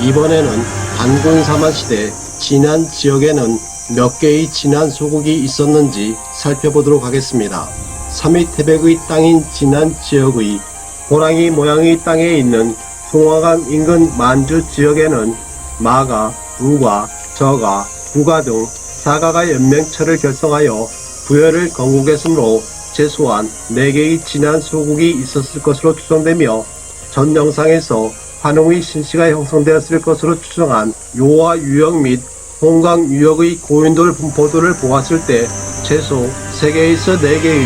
이번에는 단군 사만시대 진안 지역에는 몇 개의 진안 소국이 있었는지 살펴보도록 하겠습니다. 삼위태백의 땅인 진안 지역의 호랑이 모양의 땅에 있는 송화강 인근 만주 지역에는 마가, 우가, 저가, 구가 등 사가가 연맹처를 결성하여 부여를 건국했으므로 최소한 4개의 진안 소국이 있었을 것으로 추정되며, 전 영상에서 환웅의 신시가 형성되었을 것으로 추정한 요하 유역 및 홍강 유역의 고인돌 분포도를 보았을 때 최소 3개에서 4개의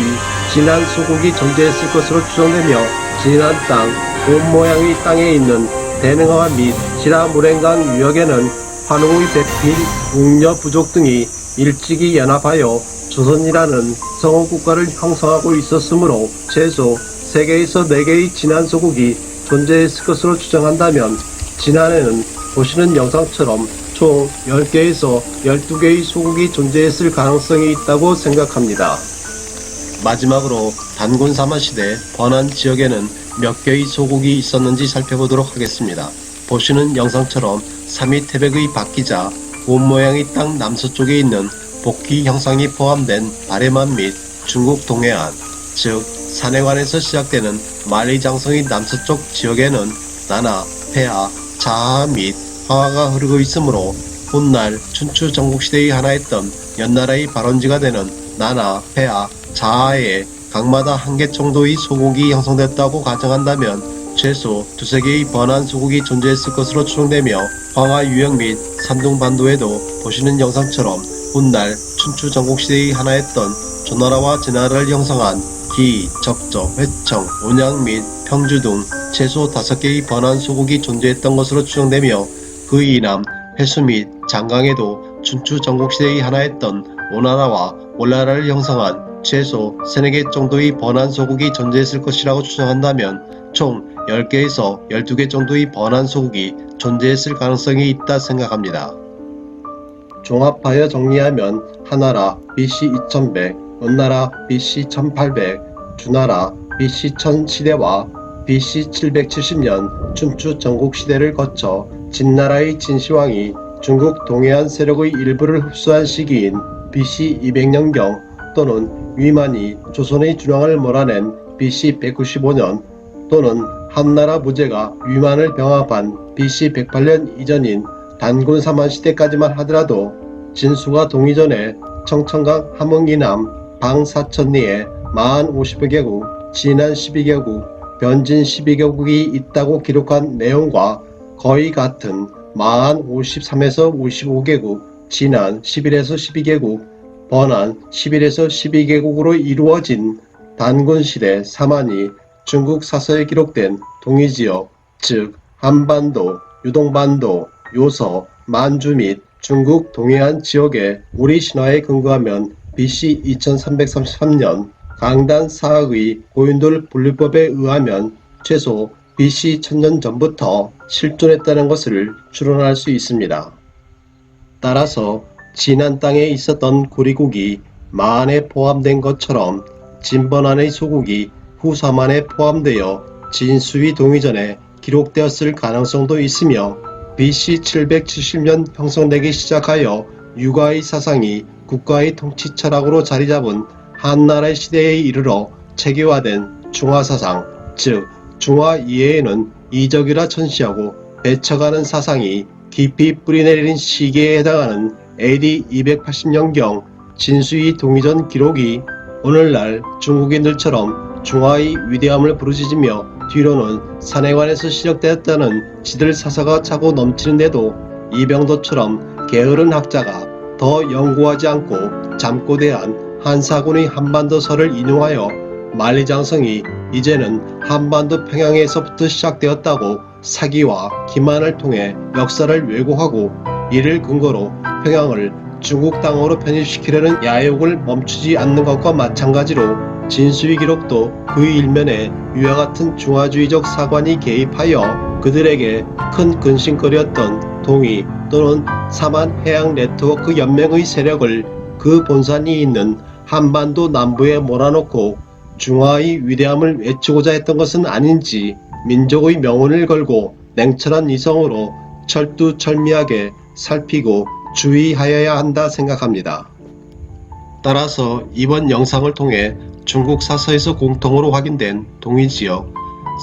진안 소국이 존재했을 것으로 추정되며, 진안 땅, 곰 모양의 땅에 있는 대능화 및 시라무랭강 유역에는 환웅의 배필, 웅녀 부족 등이 일찍이 연합하여 조선이라는 성원국가를 형성하고 있었으므로 최소 3개에서 4개의 진안 소국이 존재했을 것으로 추정한다면, 진안에는 보시는 영상처럼 총 10개에서 12개의 소국이 존재했을 가능성이 있다고 생각합니다. 마지막으로 단군 사만시대 번안 지역에는 몇 개의 소국이 있었는지 살펴보도록 하겠습니다. 보시는 영상처럼 삼위태백의 박기자, 곰 모양의 땅 남서쪽에 있는 복귀 형상이 포함된 바레만 및 중국 동해안, 즉 산해관에서 시작되는 만리장성의 남서쪽 지역에는 나나, 폐하, 자하 및 황하가 흐르고 있으므로 훗날 춘추 전국시대의 하나였던 연나라의 발원지가 되는 나나, 폐하, 자하에 각마다 1개 정도의 소국이 형성됐다고 가정한다면 최소 2~3개의 번안 소국이 존재했을 것으로 추정되며, 황하 유역 및 산둥반도에도 보시는 영상처럼 훗날 춘추 전국시대의 하나였던 조나라와 진나라를 형성한 기, 적적, 회청, 온양 및 평주 등 최소 5개의 번안 소국이 존재했던 것으로 추정되며, 그 이남 회수 및 장강에도 춘추 전국시대의 하나였던 오나라와 올나라를 형성한 최소 3~4개 정도의 번안 소국이 존재했을 것이라고 추정한다면 총 10개에서 12개 정도의 번안 소국이 존재했을 가능성이 있다 생각합니다. 종합하여 정리하면 하나라 BC 2100, 원나라 BC 1800, 주나라 BC 1000 시대와 BC 770년 춘추 전국시대를 거쳐 진나라의 진시황이 중국 동해안 세력의 일부를 흡수한 시기인 BC 200년경 또는 위만이 조선의 준왕을 몰아낸 BC 195년 또는 한나라 무제가 위만을 병합한 BC 108년 이전인 단군 사만시대까지만 하더라도 진수가 동의 전에 청천강 함흥이남 방 사천리에 마한 50개국, 진안 12개국, 변진 12개국이 있다고 기록한 내용과 거의 같은 마한 53에서 55개국, 진안 11에서 12개국, 번안 11에서 12개국으로 이루어진 단군시대 사만이 중국 사서에 기록된 동이지역, 즉 한반도, 유동반도, 요서, 만주 및 중국 동해안 지역의 우리 신화에 근거하면 BC 2333년 강단 사학의 고인돌 분류법에 의하면 최소 BC 1000년 전부터 실존했다는 것을 추론할 수 있습니다. 따라서 진안 땅에 있었던 구리국이 마한에 포함된 것처럼 진번안의 소국이 후사만에 포함되어 진수위 동의 전에 기록되었을 가능성도 있으며, BC 770년 형성되기 시작하여 유가의 사상이 국가의 통치 철학으로 자리잡은 한나라 시대에 이르러 체계화된 중화사상, 즉 중화 이해에는 이적이라 천시하고 배쳐가는 사상이 깊이 뿌리내린 시기에 해당하는 AD 280년경 진수위 동의전 기록이 오늘날 중국인들처럼 중화의 위대함을 부르짖으며 뒤로는 산해관에서 시작되었다는 지들 사서가 차고 넘치는데도 이병도처럼 게으른 학자가 더 연구하지 않고 잠꼬대한 한사군의 한반도서를 인용하여 만리장성이 이제는 한반도 평양에서부터 시작되었다고 사기와 기만을 통해 역사를 왜곡하고, 이를 근거로 평양을 중국 땅으로 편입시키려는 야욕을 멈추지 않는 것과 마찬가지로 진수위 기록도 그 일면에 위와 같은 중화주의적 사관이 개입하여 그들에게 큰 근심거리였던 동이 또는 사만 해양 네트워크 연맹의 세력을 그 본산이 있는 한반도 남부에 몰아넣고 중화의 위대함을 외치고자 했던 것은 아닌지 민족의 명운을 걸고 냉철한 이성으로 철두철미하게 살피고 주의하여야 한다 생각합니다. 따라서 이번 영상을 통해 중국 사서에서 공통으로 확인된 동이지역,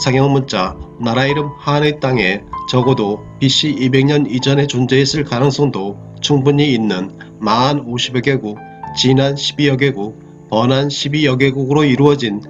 상형문자, 나라 이름 한의 땅에 적어도 BC 200년 이전에 존재했을 가능성도 충분히 있는 마한 50여 개국, 진한 12여 개국, 번한 12여 개국으로 이루어진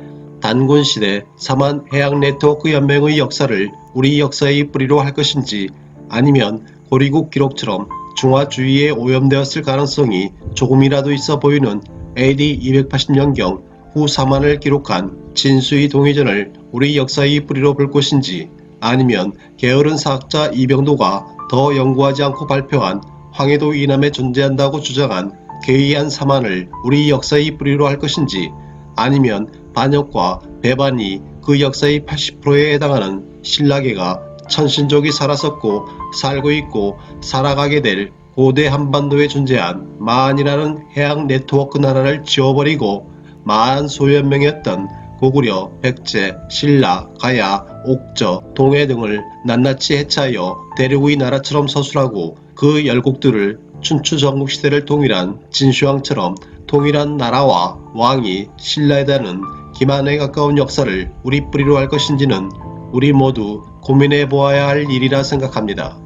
단군시대 삼한 해양 네트워크 연맹의 역사를 우리 역사의 뿌리로 할 것인지, 아니면 고리국 기록처럼 중화주의에 오염되었을 가능성이 조금이라도 있어 보이는 AD 280년경 후 삼한을 기록한 진수의 동의전을 우리 역사의 뿌리로 볼 것인지, 아니면 게으른 사학자 이병도가 더 연구하지 않고 발표한 황해도 이남에 존재한다고 주장한 괴이한 삼한을 우리 역사의 뿌리로 할 것인지, 아니면 반역과 배반이 그 역사의 80%에 해당하는 신라계가 천신족이 살았었고 살고 있고 살아가게 될 고대 한반도에 존재한 마한이라는 해양 네트워크 나라를 지워버리고 마한 소연명이었던 고구려, 백제, 신라, 가야, 옥저, 동해 등을 낱낱이 해체하여 대륙의 나라처럼 서술하고 그 열국들을 춘추 전국시대를 통일한 진시황처럼 통일한 나라와 왕이 신라에다는 기만에 가까운 역사를 우리 뿌리로 할 것인지는 우리 모두 고민해 보아야 할 일이라 생각합니다.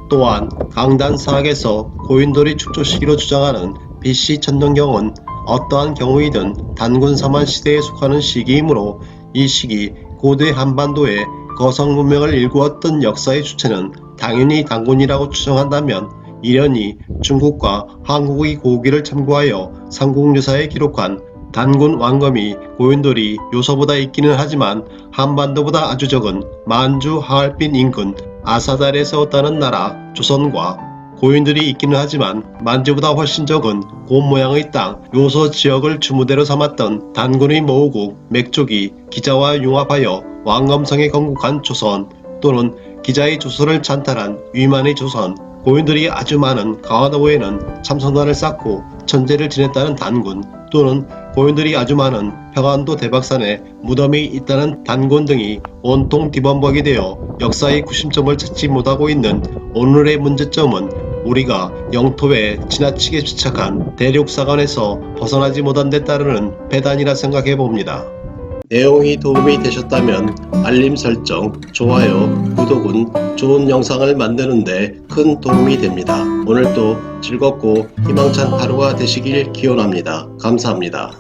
또한 강단사학에서 고인돌이 축조 시기로 주장하는 BC 천년경은 어떠한 경우이든 단군 삼한 시대에 속하는 시기이므로 이 시기 고대 한반도에 거성 문명을 일구었던 역사의 주체는 당연히 단군이라고 추정한다면, 이련이 중국과 한국의 고기를 참고하여 삼국유사에 기록한 단군 왕검이 고인돌이 요서보다 있기는 하지만 한반도보다 아주 적은 만주 하얼빈 인근 아사달에 세웠다는 나라 조선과 고인돌이 있기는 하지만 만주보다 훨씬 적은 곰 모양의 땅 요서 지역을 주무대로 삼았던 단군의 모우국 맥족이 기자와 융합하여 왕검성에 건국한 조선, 또는 기자의 조선을 찬탈한 위만의 조선, 고인들이 아주 많은 강화도에는 참선관을 쌓고 천재를 지냈다는 단군, 또는 고인들이 아주 많은 평안도 대박산에 무덤이 있다는 단군 등이 온통 뒤범벅이 되어 역사의 구심점을 찾지 못하고 있는 오늘의 문제점은 우리가 영토에 지나치게 집착한 대륙사관에서 벗어나지 못한 데 따르는 배단이라 생각해 봅니다. 내용이 도움이 되셨다면 알림 설정, 좋아요, 구독은 좋은 영상을 만드는데 큰 도움이 됩니다. 오늘도 즐겁고 희망찬 하루가 되시길 기원합니다. 감사합니다.